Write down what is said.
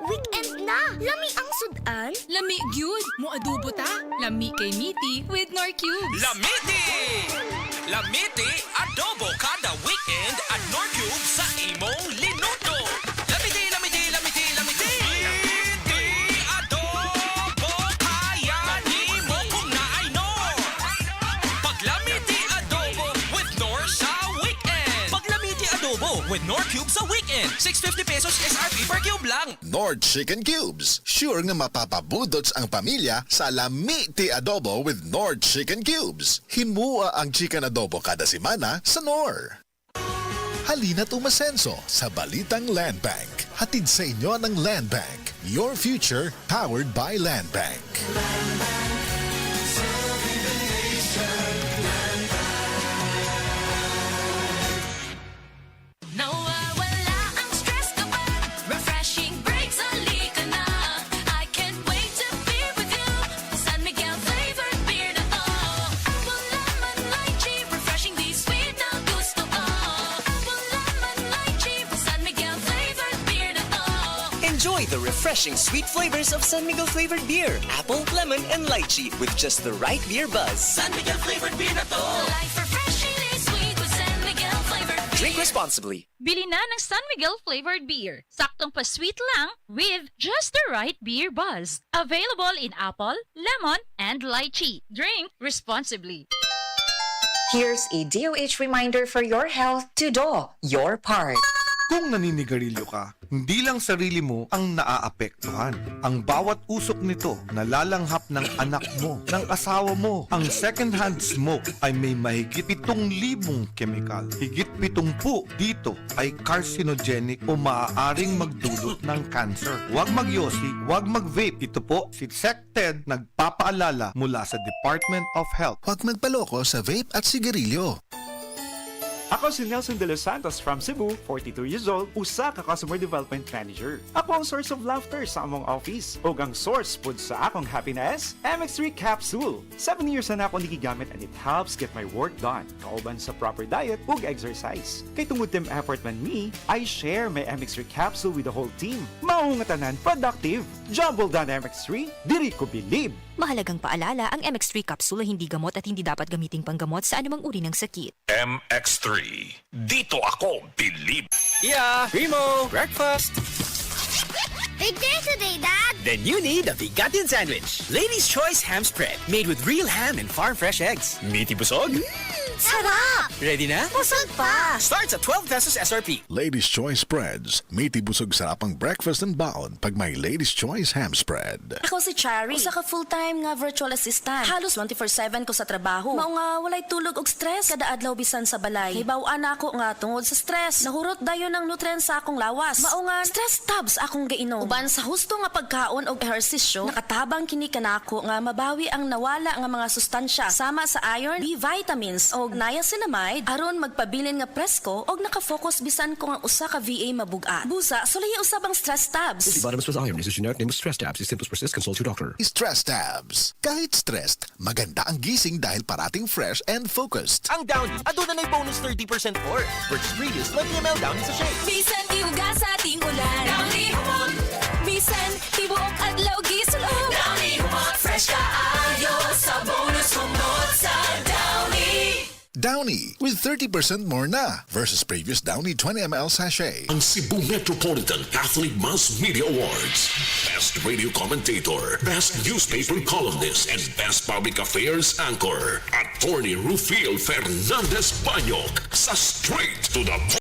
Weekend na! Lami ang sudan! Lami gyud mo adobo ta. Lami kay Miti with Nor Cubes. Lamiti! Lamiti, adobo kada weekend at Nor Cube sa imong linuto. Lamiti, lamiti, lamiti, lamiti! Lamiti, adobo, kaya ni mo kung naay Nor. Pag Lamiti adobo with Nor sa weekend. Pag Lamiti adobo with Nor Cube sa weekend, 650 pesos SRP per cube lang. Nord Chicken Cubes. Sure nga mapapabudots ang pamilya sa Lamiti Adobo with Nord Chicken Cubes. Himua ang chicken adobo kada semana sa Nor. Halina't umasenso sa Balitang Land Bank. Hatid sa inyo ng Land Bank. Your future powered by Land Bank. Nawawala ang stress kapag refreshing breaks halika na. I can't wait to be with you. San Miguel flavored beer na to. Apple lemon lychee, refreshing di sweet na gusto ko. Apple lemon lychee, San Miguel flavored beer na to. Enjoy the refreshing sweet flavors of San Miguel flavored beer, apple, lemon, and lychee with just the right beer buzz. San Miguel flavored beer na to. Life refreshingly sweet with San Miguel flavored beer. Drink responsibly. Bili na ng San Miguel flavored beer. Saktong pa-sweet lang with just the right beer buzz. Available in apple, lemon, and lychee. Drink responsibly. Here's a DOH reminder for your health to do your part. Kung naninigarilyo ka, hindi lang sarili mo ang naaapektuhan. Ang bawat usok nito nalalanghap ng anak mo, ng asawa mo. Ang second-hand smoke ay may mahigit 7,000 kemikal. Higit 70 dito ay carcinogenic o maaaring magdulot ng cancer. Huwag magyosi, huwag mag-vape. Ito po si SecTed nagpapaalala mula sa Department of Health. Huwag magpaloko sa vape at sigarilyo. Ako si Nelson De Los Santos from Cebu, 42 years old, usa ka Customer Development Manager. Ako ang source of laughter sa among office ug ang source pud sa akong happiness, MX3 Capsule. 7 years na ako nigigamit and it helps get my work done. Kauban sa proper diet ug exercise. Kay tungod team effort man me, I share my MX3 Capsule with the whole team. Mao nga tanan productive. Job well done MX3, diri ko believe. Mahalagang paalala, ang MX3 capsule ay hindi gamot at hindi dapat gamiting panggamot sa anumang uri ng sakit. MX3. Dito ako, believe. Yeah, Primo, breakfast. Big day today, Dad! Then you need a Bigatin sandwich. Ladies' Choice ham spread, made with real ham and farm-fresh eggs. Meaty busog? Sarap! Ready na? Busog pa! Starts at 12 pesos SRP. Ladies' Choice Spreads. Meaty busog sarapang breakfast and baon pag may Ladies' Choice Ham Spread. Ako si Chari, usa ka full-time nga virtual assistant. Halos 24/7 ko sa trabaho. Mao nga walay tulog og stress kada adlaw bisan sa balay. Hibaw-an ako nga tungod sa stress. Nahurot dayon ng nutrients sa akong lawas. Mao nga stress tabs akong gainom. Uban sa husto nga pagkaon og ehersisyo, nakatabang kini kanako nga mabawi ang nawala nga mga sustansya sama sa iron, B vitamins og niacinamide aron magpabilin nga presko og nakafocus bisan ko nga usa ka VA mabugat. Busa, sulay usab ang stress tabs. Vitamins plus iron is a generic name of stress tabs. If symptoms persist, consult your doctor. Stress Tabs. Kahit stressed, maganda ang gising dahil parating fresh and focused. Ang Downy, aduna na'y bonus 30% for. Versus previous 20ml Downy sa shake. Bisan iuga sa ating ulan. Downy humot. Bisan tibuok adlaw gisulod. Downy humot. Fresh kaayo sa bonus humot sa Downy. Downy with 30% more na versus previous Downy 20ml sachet. Ang Cebu Metropolitan Catholic Mass Media Awards. Best Radio Commentator, Best Newspaper Columnist, and Best Public Affairs Anchor. Attorney Rufiel Fernandez Banyok sa Straight to the Point.